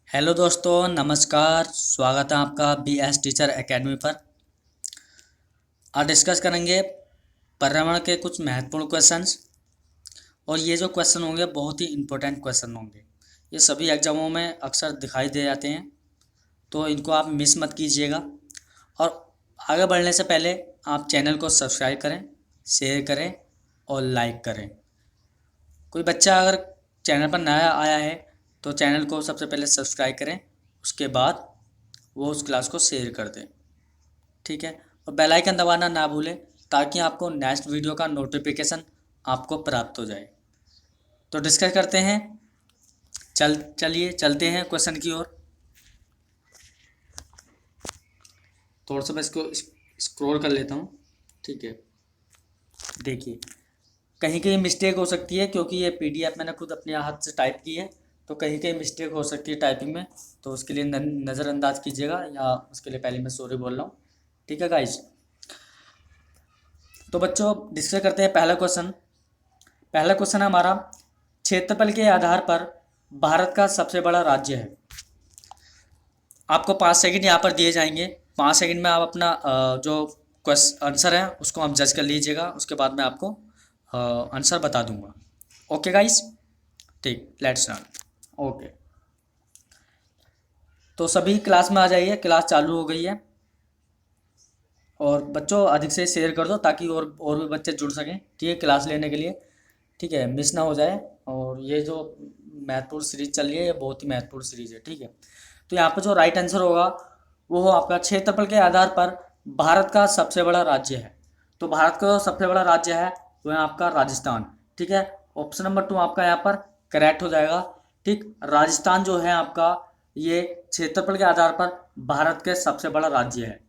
Hello दोस्तों, नमस्कार। स्वागत है आपका BS टीचर एकेडमी पर। आज डिस्कस करेंगे पर्यावरण के कुछ महत्वपूर्ण क्वेश्चंस। और ये जो क्वेश्चन होंगे बहुत ही इम्पोर्टेंट क्वेश्चन होंगे। ये सभी एग्जामों में अक्सर दिखाई दे जाते हैं, तो इनको आप मिस मत कीजिएगा। और आगे बढ़ने से पहले आप चैनल को सब्सक्राइब करें, शेयर करें और लाइक करें। कोई बच्चा अगर चैनल पर नया आया है तो चैनल को सबसे पहले सब्सक्राइब करें, उसके बाद वो उस क्लास को शेयर कर दें। ठीक है, और बेल आइकन दबाना ना भूलें ताकि आपको नेक्स्ट वीडियो का नोटिफिकेशन आपको प्राप्त हो जाए। तो डिस्कस करते हैं। चलिए चलते हैं क्वेश्चन की ओर। थोड़ा सा मैं इसको स्क्रॉल कर लेता हूँ। ठीक है, देखिए कहीं कहीं मिस्टेक हो सकती है क्योंकि ये PDF मैंने खुद अपने हाथ से टाइप की है, तो कहीं कहीं मिस्टेक हो सकती है टाइपिंग में। तो उसके लिए नज़रअंदाज कीजिएगा, या उसके लिए पहले मैं सॉरी बोल रहा हूँ। ठीक है गाइज, तो बच्चों डिस्कस करते हैं पहला क्वेश्चन है हमारा, क्षेत्रफल के आधार पर भारत का सबसे बड़ा राज्य है। आपको 5 सेकंड यहाँ पर दिए जाएंगे। 5 सेकंड में आप अपना जो क्वेश्चन आंसर है उसको आप जज कर लीजिएगा। उसके बाद मैं आपको आंसर बता दूंगा। ओके गाइस, ठीक, लेट्स स्टार्ट। ओके, तो सभी क्लास में आ जाइए, क्लास चालू हो गई है। और बच्चों अधिक से शेयर कर दो ताकि और भी बच्चे जुड़ सकें, ठीक है, क्लास लेने के लिए। ठीक है, मिस ना हो जाए। और ये जो महत्वपूर्ण सीरीज चल रही है ये बहुत ही महत्वपूर्ण सीरीज है। ठीक है, तो यहाँ पर जो राइट आंसर होगा वो हो आपका, क्षेत्रफल के आधार पर भारत का सबसे बड़ा राज्य है। तो भारत का जो सबसे बड़ा राज्य है वो है आपका राजस्थान। ठीक है, ऑप्शन नंबर 2 आपका यहाँ पर करेक्ट हो जाएगा। ठीक, राजस्थान जो है आपका, ये क्षेत्रफल के आधार पर भारत के सबसे बड़ा राज्य है।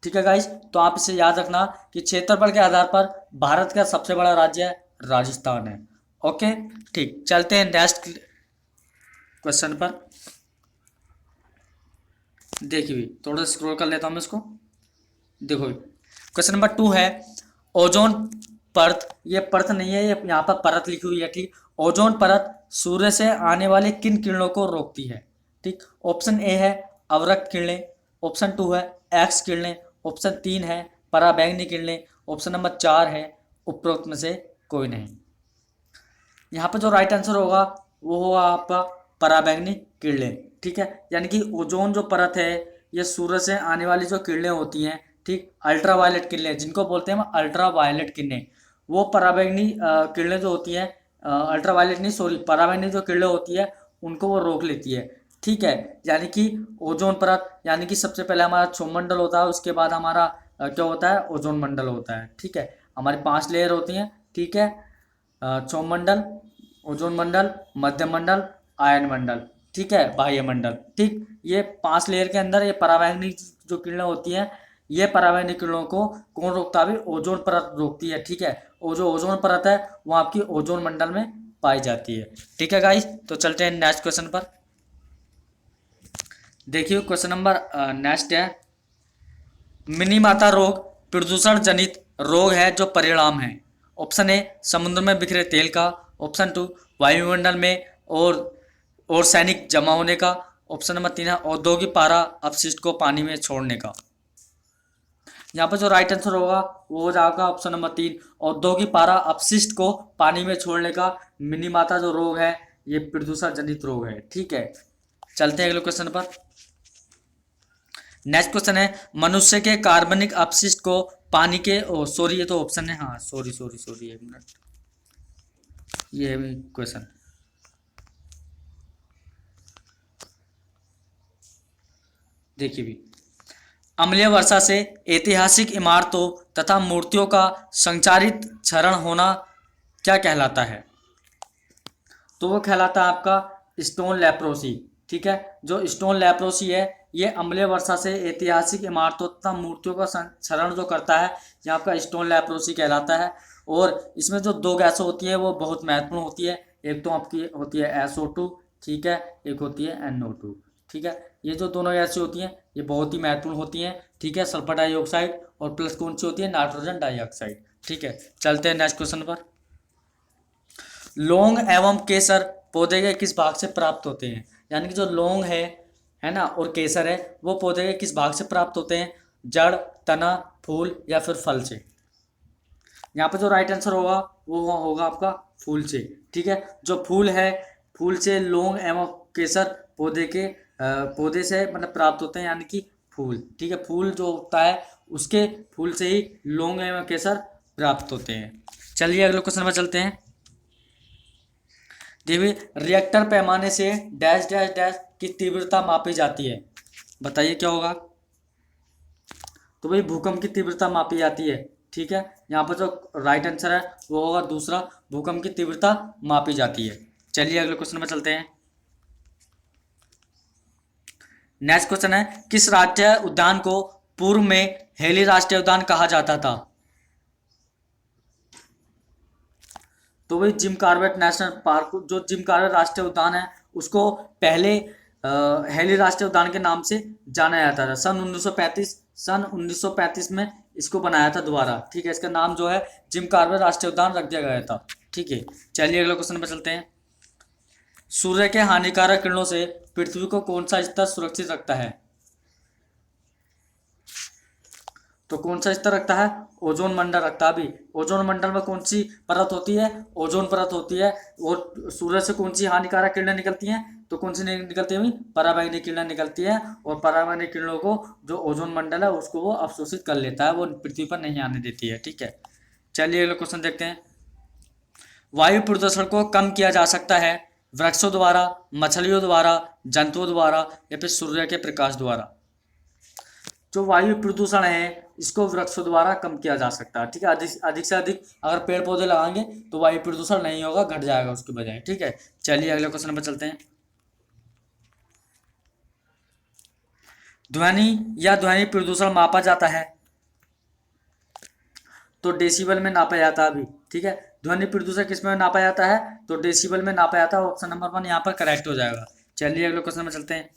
ठीक है गाइस, तो आप इसे याद रखना कि क्षेत्रफल के आधार पर भारत का सबसे बड़ा राज्य राजस्थान है। ओके, ठीक, चलते हैं नेक्स्ट क्वेश्चन पर। देखिए भी थोड़ा सा स्क्रॉल कर लेता हूँ मैं इसको। देखो क्वेश्चन नंबर 2 है, ओजोन परत, ये परत नहीं है, ये यहाँ पर परत लिखी हुई है। ठीक, ओजोन परत सूर्य से आने वाले किन किरणों को रोकती है। ठीक, ऑप्शन ए है अवरक्त किरणें, ऑप्शन 2 है एक्स किरणें, ऑप्शन 3 है पराबैंगनी किरणें, ऑप्शन नंबर 4 है उपरोक्त में से कोई नहीं। यहाँ पर जो राइट आंसर होगा वो होगा आपका पराबैंगनी किरणें। ठीक है, यानी कि ओजोन जो परत है ये सूर्य से आने वाली जो किरणें होती हैं, ठीक, अल्ट्रावायलेट किरणें जिनको बोलते हैं हम, अल्ट्रावायलेट किरणें, वो पराबैंगनी किरणें जो होती हैं, अल्ट्रावायलेट नहीं सॉरी, पराबैंगनी जो किरणें होती है उनको वो रोक लेती है। ठीक है, यानी कि ओजोन परत, यानी कि सबसे पहले हमारा क्षोमंडल होता है, उसके बाद हमारा क्या होता है, ओजोन मंडल होता है। ठीक है, हमारी 5 लेयर होती हैं। ठीक है, क्षोमंडल, ओजोन मंडल, मध्य मंडल, आयन मंडल, ठीक है, बाह्य मंडल। ठीक, ये 5 लेयर के अंदर ये पराबैंगनी जो किरणें होती हैं, ये पराबैंगनी किरणों को कौन रोकता है, ओजोन परत रोकती है। ठीक है, वो जो ओजोन परत है वो आपकी ओजोन मंडल में पाई जाती है। ठीक है गाइस, तो चलते हैं नेक्स्ट क्वेश्चन पर। देखिए क्वेश्चन नंबर नेक्स्ट है, मिनीमाता रोग प्रदूषण जनित रोग है जो परिणाम है। ऑप्शन ए समुद्र में बिखरे तेल का, ऑप्शन 2 वायुमंडल में और सैनिक जमा होने का, ऑप्शन नंबर 3 है औद्योगिक पारा अपशिष्ट को पानी में छोड़ने का। यहाँ पर जो राइट आंसर होगा वो हो जाएगा ऑप्शन नंबर 3, औद्योगिक पारा अपशिष्ट को पानी में छोड़ने का। मिनीमाता जो रोग है ये प्रदूषण जनित रोग है। ठीक है, चलते हैं अगले क्वेश्चन पर। नेक्स्ट क्वेश्चन है, मनुष्य के कार्बनिक अपशिष्ट को पानी के, सॉरी ये तो ऑप्शन है, हाँ सॉरी सॉरी सॉरी, एक मिनट, ये क्वेश्चन देखिए भी, अम्लीय वर्षा से ऐतिहासिक इमारतों तथा मूर्तियों का संचारित क्षरण होना क्या कहलाता है। तो वो कहलाता है आपका स्टोन लेप्रोसी। ठीक है, जो स्टोन लेप्रोसी है ये अम्लीय वर्षा से ऐतिहासिक इमारतों तथा मूर्तियों का क्षरण जो करता है, ये आपका स्टोन लेप्रोसी कहलाता है। और इसमें जो 2 गैसें होती हैं वो बहुत महत्वपूर्ण होती है। एक तो आपकी होती है SO2, ठीक है, एक होती है NO2। ठीक है, ये जो दोनों गैसें होती हैं ये बहुत ही महत्वपूर्ण होती हैं। ठीक है, सल्फर डाइऑक्साइड और प्लस कौन सी होती है, नाइट्रोजन डाइऑक्साइड। ठीक है, चलते हैं नेक्स्ट क्वेश्चन पर। लौंग एवं केसर पौधे के किस भाग से प्राप्त होते हैं? यानी कि जो लौंग है ना, और केसर है, वो पौधे के किस भाग से प्राप्त होते हैं? जड़, तना, फूल या फिर फल से? यहाँ पे जो राइट आंसर होगा वो होगा आपका फूल से। ठीक है, जो फूल है, फूल से लौंग एवं केसर पौधे से मतलब प्राप्त होते हैं, यानी कि फूल। ठीक है, फूल जो होता है उसके फूल से ही लौंग एवं केसर प्राप्त होते हैं। चलिए अगले क्वेश्चन पर चलते हैं। देखिए, रिएक्टर पैमाने से डैश डैश डैश की तीव्रता मापी जाती है। बताइए क्या होगा? तो भाई भूकंप की तीव्रता मापी जाती है। ठीक है, यहाँ पर जो राइट आंसर है वो होगा दूसरा, भूकंप की तीव्रता मापी जाती है। चलिए अगले क्वेश्चन पर चलते हैं। नेक्स्ट क्वेश्चन है, किस राष्ट्रीय उद्यान को पूर्व में हेली राष्ट्रीय उद्यान कहा जाता था? तो वही जिम कॉर्बेट नेशनल पार्क, जो जिम कॉर्बेट राष्ट्रीय उद्यान है उसको पहले हेली राष्ट्रीय उद्यान के नाम से जाना जाता था। सन 1935 में इसको बनाया था दोबारा। ठीक है, इसका नाम जो है जिम कॉर्बेट राष्ट्रीय उद्यान रख दिया गया था। ठीक है, चलिए अगले क्वेश्चन पर चलते हैं। सूर्य के हानिकारक किरणों से पृथ्वी को कौन सा स्तर सुरक्षित रखता है? तो कौन सा स्तर रखता है? ओजोन मंडल रखता है। अभी ओजोन मंडल में कौन सी परत होती है? ओजोन परत होती है। और सूर्य से कौन सी हानिकारक किरणें निकलती हैं? तो कौन सी निकलती है? पराबैंगनी किरणें निकलती हैं, और पराबैंगनी किरणों को जो ओजोन मंडल है उसको वो अवशोषित कर लेता है, वो पृथ्वी पर नहीं आने देती है। ठीक है, चलिए अगला क्वेश्चन देखते हैं। वायु प्रदूषण को कम किया जा सकता है वृक्षों द्वारा, मछलियों द्वारा, जंतुओं द्वारा या फिर सूर्य के प्रकाश द्वारा? जो वायु प्रदूषण है इसको वृक्षों द्वारा कम किया जा सकता है। ठीक है, अधिक से अधिक अगर पेड़ पौधे लगाएंगे तो वायु प्रदूषण नहीं होगा, घट जाएगा उसके बजाय। ठीक है, चलिए अगले क्वेश्चन पर चलते हैं। ध्वनि या ध्वनि प्रदूषण मापा जाता है? तो डेसिबल में नापा जाता है अभी। ठीक है, ध्वनि प्रदूषण किस में नापा जाता है? तो डेसिबल में नापा जाता है। ऑप्शन नंबर 1 यहाँ पर करेक्ट हो जाएगा। चलिए अगले क्वेश्चन में चलते हैं।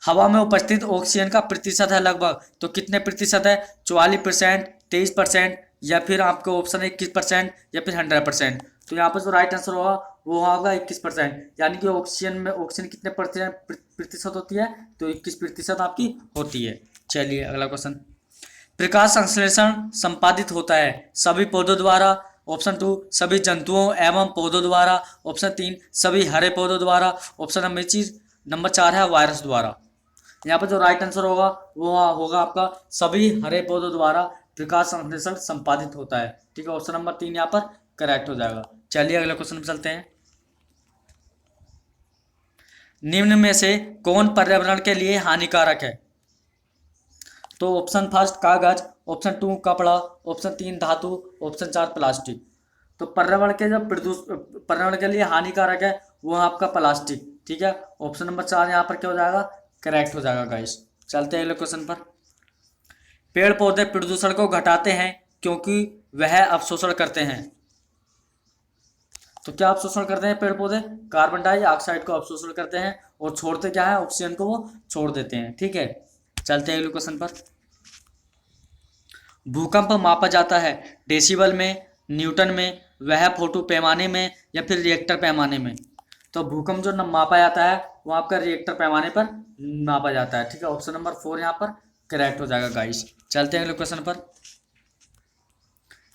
हवा में उपस्थित ऑक्सीजन का प्रतिशत है लगभग, तो कितने प्रतिशत है? 44%, 23% या फिर आपका ऑप्शन है 21% या फिर 100%? तो यहाँ पर जो राइट आंसर होगा वो होगा 21%। यानी कि ऑक्सीजन कितने प्रतिशत होती है? तो 21% आपकी होती है। चलिए अगला क्वेश्चन। प्रकाश संश्लेषण संपादित होता है सभी पौधों द्वारा। ऑप्शन 2 सभी जंतुओं एवं पौधों द्वारा। ऑप्शन 3 सभी हरे पौधों द्वारा। ऑप्शन नंबर 4 है वायरस द्वारा। यहाँ पर जो राइट आंसर होगा वो होगा आपका सभी हरे पौधों द्वारा प्रकाश संश्लेषण संपादित होता है। ठीक है, ऑप्शन नंबर 3 यहाँ पर करेक्ट हो जाएगा। चलिए अगले क्वेश्चन पर चलते हैं। निम्न में से कौन पर्यावरण के लिए हानिकारक है? तो ऑप्शन फर्स्ट कागज, ऑप्शन 2 कपड़ा, ऑप्शन 3 धातु, ऑप्शन 4 प्लास्टिक। तो पर्यावरण के लिए हानिकारक है वो आपका प्लास्टिक। ठीक है, ऑप्शन नंबर 4 यहाँ पर क्या हो जाएगा? करेक्ट हो जाएगा गाइस। चलते हैं अगले क्वेश्चन पर। पेड़ पौधे प्रदूषण को घटाते हैं क्योंकि वह अवशोषण करते हैं। तो क्या अवशोषण करते हैं पेड़ पौधे? कार्बन डाइऑक्साइड को अवशोषण करते हैं, और छोड़ते क्या है? ऑक्सीजन को वो छोड़ देते हैं। ठीक है, चलते हैं अगले क्वेश्चन पर। भूकंप मापा जाता है डेसिबल में, न्यूटन में, वह फोटो पैमाने में या फिर रिएक्टर पैमाने में? तो भूकंप जो मापा जाता है वो आपका रिएक्टर पैमाने पर मापा जाता है। ठीक है, ऑप्शन नंबर 4 यहाँ पर करेक्ट हो जाएगा गाइस। चलते हैं अगले क्वेश्चन पर।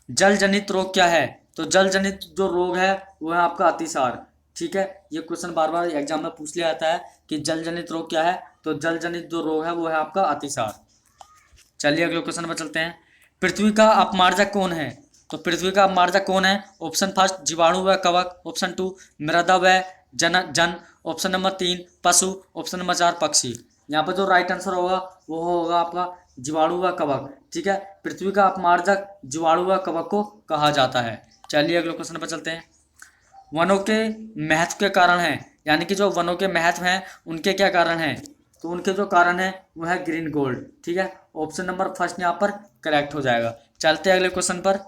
जल जनित रोग क्या है? तो जल जनित जो रोग है वो है आपका अतिसार। ठीक है, ये क्वेश्चन बार बार एग्जाम में पूछ लिया जाता है कि जल जनित रोग क्या है? तो जल जनित जो रोग है वो है आपका अतिसार। चलिए अगले क्वेश्चन पर चलते हैं। पृथ्वी का अपमार्जक कौन है? तो पृथ्वी का अपमार्जक कौन है? ऑप्शन फर्स्ट जीवाणु व कवक, ऑप्शन 2 मृदा व जन, ऑप्शन नंबर 3 पशु, ऑप्शन नंबर 4 पक्षी। यहाँ पर जो राइट आंसर होगा वो होगा आपका जीवाणु व कवक। ठीक है, पृथ्वी का अपमार्जक जीवाणु व कवक को कहा जाता है। चलिए अगले क्वेश्चन पर चलते हैं। वनों के महत्व के कारण है, यानी कि जो वनों के महत्व हैं उनके क्या कारण हैं? तो उनके जो कारण है वो है ग्रीन गोल्ड। ठीक है, ऑप्शन नंबर फर्स्ट यहाँ पर करेक्ट हो जाएगा। चलते हैं अगले क्वेश्चन पर।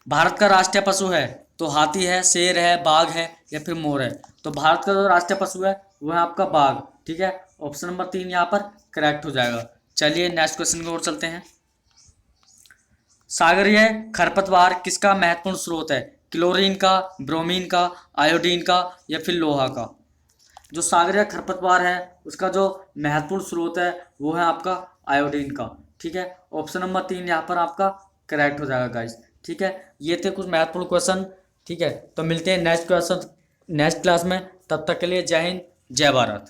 भारत का राष्ट्रीय पशु है तो हाथी है, शेर है, बाघ है या फिर मोर है? तो भारत का जो राष्ट्रीय पशु है वो है आपका बाघ। ठीक है, ऑप्शन नंबर 3 यहाँ पर करेक्ट हो जाएगा। चलिए नेक्स्ट क्वेश्चन की ओर चलते हैं। सागरीय खरपतवार किसका महत्वपूर्ण स्रोत है? क्लोरीन का, ब्रोमीन का, आयोडीन का या फिर लोहा का। जो सागरीय खरपतवार है उसका जो महत्वपूर्ण स्रोत है वो है आपका आयोडीन का। ठीक है, ऑप्शन नंबर 3 यहाँ पर आपका करेक्ट हो जाएगा गाइस। ठीक है, ये थे कुछ महत्वपूर्ण क्वेश्चन। ठीक है, तो मिलते हैं नेक्स्ट क्वेश्चन नेक्स्ट क्लास में। तब तक के लिए जय हिंद, जय भारत।